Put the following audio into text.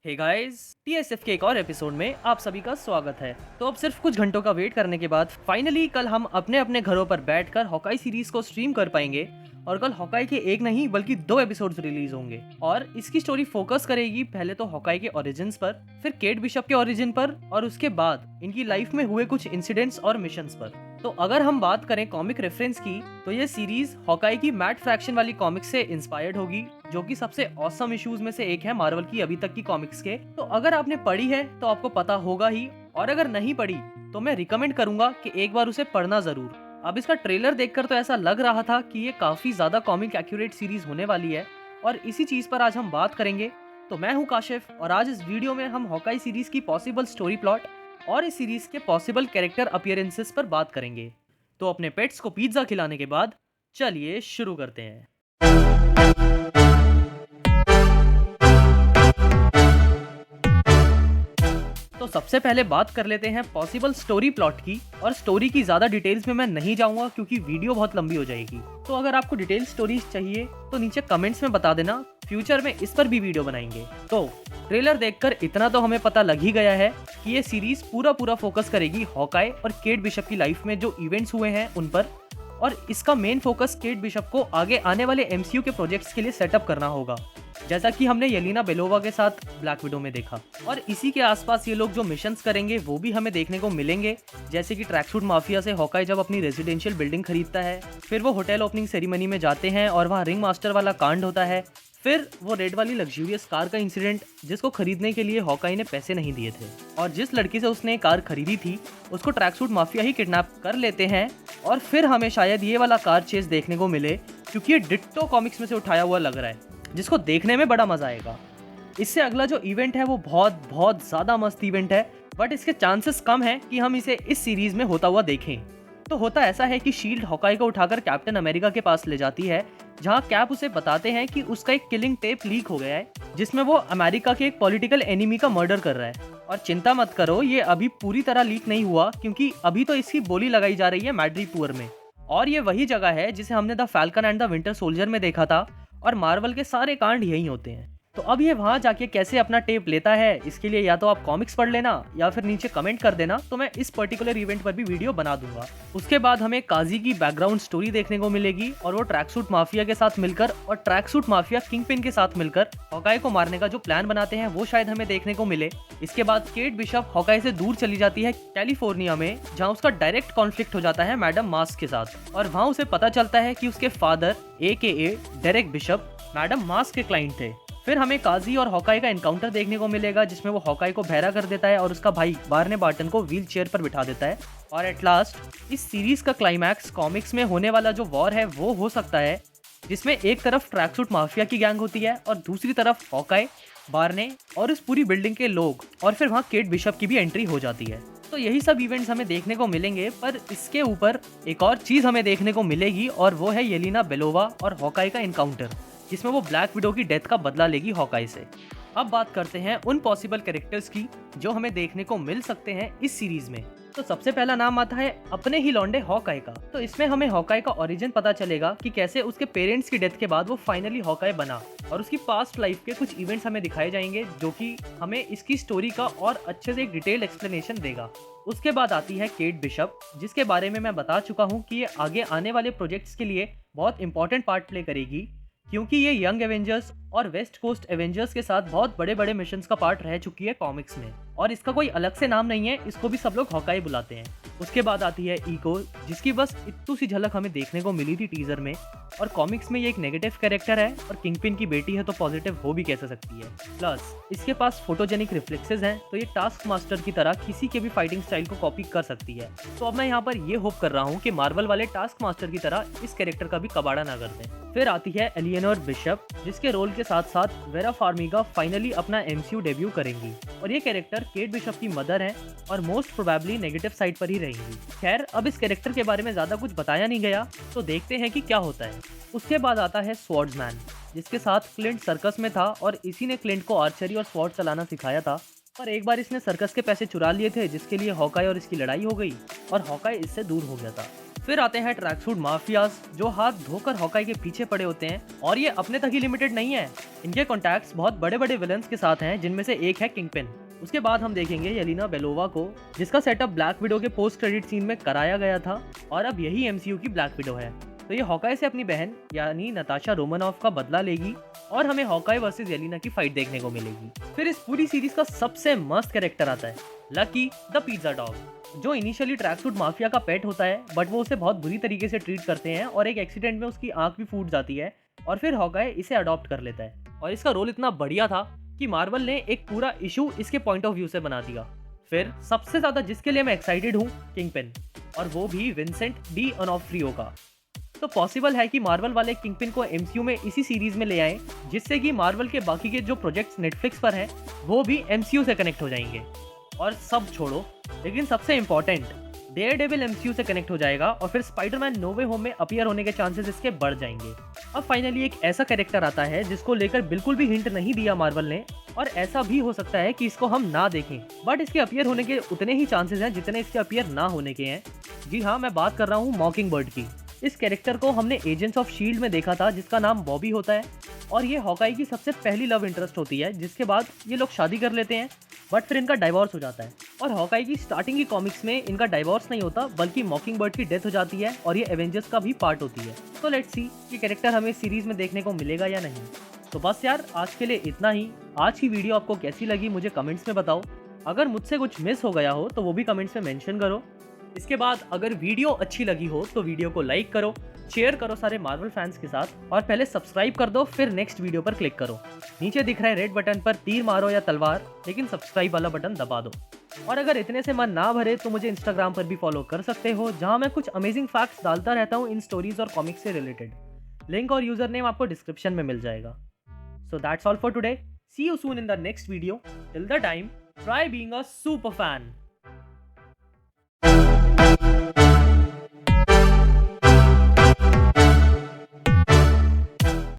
Hey guys, TSF के एक और एपिसोड में आप सभी का स्वागत है। तो अब सिर्फ कुछ घंटों का वेट करने के बाद फाइनली कल हम अपने अपने घरों पर बैठकर हॉकाई सीरीज को स्ट्रीम कर पाएंगे और कल हॉकाई के एक नहीं बल्कि 2 एपिसोड्स रिलीज होंगे और इसकी स्टोरी फोकस करेगी पहले तो हॉकाई के ओरिजिन्स पर, फिर केट बिशप के ओरिजिन पर और उसके बाद इनकी लाइफ में हुए कुछ इंसिडेंट्स और मिशंस पर। तो अगर हम बात करें कॉमिक रेफरेंस की तो ये सीरीज हॉकाई की मैट फ्रैक्शन वाली कॉमिक्स से इंस्पायर्ड होगी, जो कि सबसे ऑसम इश्यूज में से एक है मार्वल की अभी तक की कॉमिक्स के। तो अगर आपने पढ़ी है तो आपको पता होगा ही, और अगर नहीं पढ़ी तो मैं रिकमेंड करूंगा कि एक बार उसे पढ़ना जरूर। अब इसका ट्रेलर देखकर तो ऐसा लग रहा था कि ये काफी ज्यादा कॉमिक एक्यूरेट सीरीज होने वाली है और इसी चीज पर आज हम बात करेंगे। तो मैं हूं काशिफ और आज इस वीडियो में हम हॉकाई सीरीज की पॉसिबल स्टोरी प्लॉट और इस सीरीज के पॉसिबल कैरेक्टर अपीयरेंसेस पर बात करेंगे। तो अपने पेट्स को पिज्जा खिलाने के बाद चलिए शुरू करते हैं। तो सबसे पहले बात कर लेते हैं पॉसिबल स्टोरी प्लॉट की, और स्टोरी की ज्यादा डिटेल्स में मैं नहीं जाऊंगा क्योंकि वीडियो बहुत लंबी हो जाएगी। तो अगर आपको डिटेल स्टोरीज चाहिए तो नीचे कमेंट्स में बता देना, फ्यूचर में इस पर भी वीडियो बनाएंगे। तो ट्रेलर देखकर इतना तो हमें पता लग ही गया है कि ये सीरीज पूरा फोकस करेगी हॉकाई और केट बिशप की लाइफ में जो इवेंट्स हुए हैं उन पर, और इसका मेन फोकस केट बिशप को आगे आने वाले एमसीयू के प्रोजेक्ट्स के लिए सेटअप करना होगा, जैसा कि हमने येलेना बेलोवा के साथ ब्लैक विडो में देखा। और इसी के आसपास ये लोग जो मिशंस करेंगे वो भी हमें देखने को मिलेंगे, जैसे कि ट्रैकसूट माफिया से हॉकाई जब अपनी रेजिडेंशियल बिल्डिंग खरीदता है, फिर वो होटल ओपनिंग सेरेमनी में जाते हैं और वहाँ रिंग मास्टर वाला कांड होता है, फिर वो रेड वाली लग्जूरियस कार का इंसिडेंट जिसको खरीदने के लिए हॉकाई ने पैसे नहीं दिए थे, और जिस लड़की से उसने कार खरीदी थी उसको ट्रैकसूट माफिया ही किडनैप कर लेते हैं। और फिर हमें शायद ये वाला कार चेस देखने को मिले क्योंकि ये डिट्टो कॉमिक्स में से उठाया हुआ लग रहा है, जिसको देखने में बड़ा मजा आएगा। इससे अगला जो इवेंट है वो बहुत ज्यादा मस्त इवेंट है, बट इसके चांसेस कम है कि हम इसे इस सीरीज में होता हुआ देखें। तो होता ऐसा है कि शील्ड हॉकाई को उठाकर कैप्टन अमेरिका के पास ले जाती है, जहां कैप उसे बताते हैं कि उसका एक किलिंग टेप लीक हो गया है जिसमें वो अमेरिका के एक पॉलिटिकल एनिमी का मर्डर कर रहा है। और चिंता मत करो, ये अभी पूरी तरह लीक नहीं हुआ क्योंकि अभी तो इसकी बोली लगाई जा रही है मैड्रिपुअर में, और ये वही जगह है जिसे हमने the falcon and the winter soldier में देखा था, और मार्वल के सारे कांड यही होते हैं। तो अब ये वहां जाके कैसे अपना टेप लेता है, इसके लिए या तो आप कॉमिक्स पढ़ लेना या फिर नीचे कमेंट कर देना, तो मैं इस पर्टिकुलर इवेंट पर भी वीडियो बना दूंगा। उसके बाद हमें काजी की बैकग्राउंड स्टोरी देखने को मिलेगी, और वो ट्रैकसूट माफिया के साथ मिलकर और ट्रैकसूट माफिया किंगपिन के साथ मिलकर हॉकाई को मारने का जो प्लान बनाते हैं वो शायद हमें देखने को मिले। इसके बाद केट बिशप हॉकाई से दूर चली जाती है कैलिफोर्निया में, जहाँ उसका डायरेक्ट कॉन्फ्लिक्ट हो जाता है मैडम मास्क के साथ, और वहाँ उसे पता चलता है कि उसके father AKA Derek bishop madam mask के क्लाइंट थे। फिर हमें काजी और हॉकाई का एनकाउंटर देखने को मिलेगा, जिसमें वो हॉकाई को बहरा कर देता है और उसका भाई बार्ने बार्टन को व्हील चेयर पर बिठा देता है। और एट लास्ट इस सीरीज का क्लाइमैक्स कॉमिक्स में होने वाला जो वॉर है वो हो सकता है, जिसमें एक तरफ ट्रैकसूट माफिया की गैंग होती है और दूसरी तरफ हॉकाई, बार्ने और इस पूरी बिल्डिंग के लोग, और फिर वहाँ केट बिशप की भी एंट्री हो जाती है। तो यही सब इवेंट्स हमें देखने को मिलेंगे, पर इसके ऊपर एक और चीज हमें देखने को मिलेगी, और वो है येलेना बेलोवा और हॉकाई का एनकाउंटर, जिसमें वो ब्लैक विडो की डेथ का बदला लेगी हॉकाई से। अब बात करते हैं उन पॉसिबल कैरेक्टर्स की जो हमें देखने को मिल सकते हैं इस सीरीज में। तो सबसे पहला नाम आता है अपने ही लौंडे हॉकाई का। तो इसमें हमें हॉकाई का ओरिजिन पता चलेगा कि कैसे उसके पेरेंट्स की डेथ के बाद वो फाइनली हॉकाई बना, और उसकी पास्ट लाइफ के कुछ इवेंट्स हमें दिखाए जाएंगे जो कि हमें इसकी स्टोरी का और अच्छे से एक डिटेल एक्सप्लेनेशन देगा। उसके बाद आती है केट बिशप, जिसके बारे में मैं बता चुका हूँ कि ये आगे आने वाले प्रोजेक्ट्स के लिए बहुत इंपॉर्टेंट पार्ट प्ले करेगी, क्योंकि ये यंग एवेंजर्स और वेस्ट कोस्ट एवेंजर्स के साथ बहुत बड़े बड़े मिशंस का पार्ट रह चुकी है कॉमिक्स में, और इसका कोई अलग से नाम नहीं है, इसको भी सब लोग हॉकाई बुलाते हैं। उसके बाद आती है ईको, जिसकी बस इतनी सी झलक हमें देखने को मिली थी टीजर में, और कॉमिक्स में ये एक नेगेटिव कैरेक्टर है और किंगपिन की बेटी है तो पॉजिटिव हो भी कैसे सकती है। प्लस इसके पास फोटोजेनिक रिफ्लेक्सेस हैं, तो ये टास्क मास्टर की तरह किसी के भी फाइटिंग स्टाइल को कॉपी कर सकती है। तो अब मैं यहाँ पर ये होप कर रहा हूँ कि मार्वल वाले टास्क मास्टर की तरह इस कैरेक्टर का भी कबाड़ा ना कर दें। फिर आती है एलियनोर बिशप, जिसके रोल के साथ साथ वेरा फार्मिगा फाइनली अपना MCU डेब्यू करेंगी, और ये कैरेक्टर केट बिशप की मदर है और मोस्ट प्रोबेबली नेगेटिव साइड पर ही रहेंगी। खैर, अब इस कैरेक्टर के बारे में ज्यादा कुछ बताया नहीं गया, तो देखते हैं कि क्या होता है। उसके बाद आता है स्वॉर्ड्समैन, जिसके साथ क्लिंट सर्कस में था और इसी ने क्लिंट को आर्चरी और स्वॉर्ड चलाना सिखाया था, पर एक बार इसने सर्कस के पैसे चुरा लिए थे, जिसके लिए हॉकाई और इसकी लड़ाई हो गई और हॉकाई इससे दूर हो गया था। फिर आते हैं ट्रैक सूट माफियाज, जो हाथ धोकर हॉकाई के पीछे पड़े होते हैं, और ये अपने तक ही लिमिटेड नहीं है। इनके कॉन्टैक्ट्स बहुत बड़े बड़े विलन्स के साथ हैं, जिनमें से एक है किंगपिन। उसके बाद हम देखेंगे येलेना बेलोवा को, जिसका सेटअप ब्लैक विडो के पोस्ट क्रेडिट सीन में कराया गया था और अब यही एमसीयू की ब्लैक विडो है। तो ये हॉकाई से अपनी बहन यानी नताशा रोमानॉफ का बदला लेगी और हमें हॉकाई वर्सेस येलेना की फाइट देखने को मिलेगी। फिर इस पूरी सीरीज का सबसे मस्त कैरेक्टर आता है लकी द पिज्जा डॉग, जो इनिशियली ट्रैक सूट माफिया का पेट होता है, बट वो उसे बहुत बुरी तरीके से ट्रीट करते हैं और एक एक्सीडेंट में उसकी आंख भी फूट जाती है और फिर हॉकाई इसे अडॉप्ट कर लेता है। और इसका रोल इतना बढ़िया था कि मार्वल ने एक पूरा इशू इसके पॉइंट ऑफ व्यू से बना दिया। फिर सबसे ज्यादा जिसके लिए मैं एक्साइटेड हूँ, किंगपिन, और वो भी विंसेंट डी ऑनोफ्रियो का। तो पॉसिबल है कि मार्वल वाले किंगपिन को एमसीयू में इसी सीरीज में ले आए, जिससे कि मार्वल के बाकी के जो प्रोजेक्ट्स नेटफ्लिक्स पर हैं वो भी एमसीयू से कनेक्ट हो जाएंगे। और सब छोड़ो, लेकिन सबसे इम्पोर्टेंट, डेयरडेविल एमसीयू से कनेक्ट हो जाएगा और फिर स्पाइडरमैन नो वे होम में अपीयर होने के चांसेस इसके बढ़ जाएंगे। अब फाइनली एक ऐसा कैरेक्टर आता है जिसको लेकर बिल्कुल भी हिंट नहीं दिया मार्वल ने, और ऐसा भी हो सकता है कि इसको हम ना देखें, बट इसके अपीयर होने के उतने ही चांसेस हैं जितने इसके अपीयर ना होने के हैं। जी हाँ, मैं बात कर रहा हूँ मॉकिंगबर्ड की। इस कैरेक्टर को हमने एजेंट्स ऑफ शील्ड में देखा था, जिसका नाम बॉबी होता है, और ये हॉकाई की सबसे पहली लव इंटरेस्ट होती है, जिसके बाद ये लोग शादी कर लेते हैं, बट फिर इनका डाइवोर्स हो जाता है। और हॉकाई की स्टार्टिंग की कॉमिक्स में इनका डाइवोर्स नहीं होता, बल्कि मॉकिंगबर्ड की डेथ हो जाती है और ये एवेंजर्स का भी पार्ट होती है। तो लेट्स सी ये कैरेक्टर हमें सीरीज में देखने को मिलेगा या नहीं। तो बस यार, आज के लिए इतना ही। आज की वीडियो आपको कैसी लगी मुझे कमेंट्स में बताओ। अगर मुझसे कुछ मिस हो गया हो तो वो भी कमेंट्स में मेंशन करो। इसके बाद अगर वीडियो अच्छी लगी हो तो वीडियो को लाइक करो, शेयर करो सारे मार्वल फैंस के साथ, और पहले सब्सक्राइब कर दो, फिर नेक्स्ट वीडियो पर क्लिक करो। नीचे दिख रहे रेड बटन पर तीर मारो या तलवार, लेकिन सब्सक्राइब वाला बटन दबा दो। और अगर इतने से मन ना भरे तो मुझे इंस्टाग्राम पर भी फॉलो कर सकते हो, जहां मैं कुछ अमेजिंग फैक्ट्स डालता रहता हूँ इन स्टोरीज और कॉमिक्स से रिलेटेड। लिंक और यूजर नेम आपको डिस्क्रिप्शन में मिल जाएगा। So that's all for today. See you soon in the next video. Till the time, try being a super fan.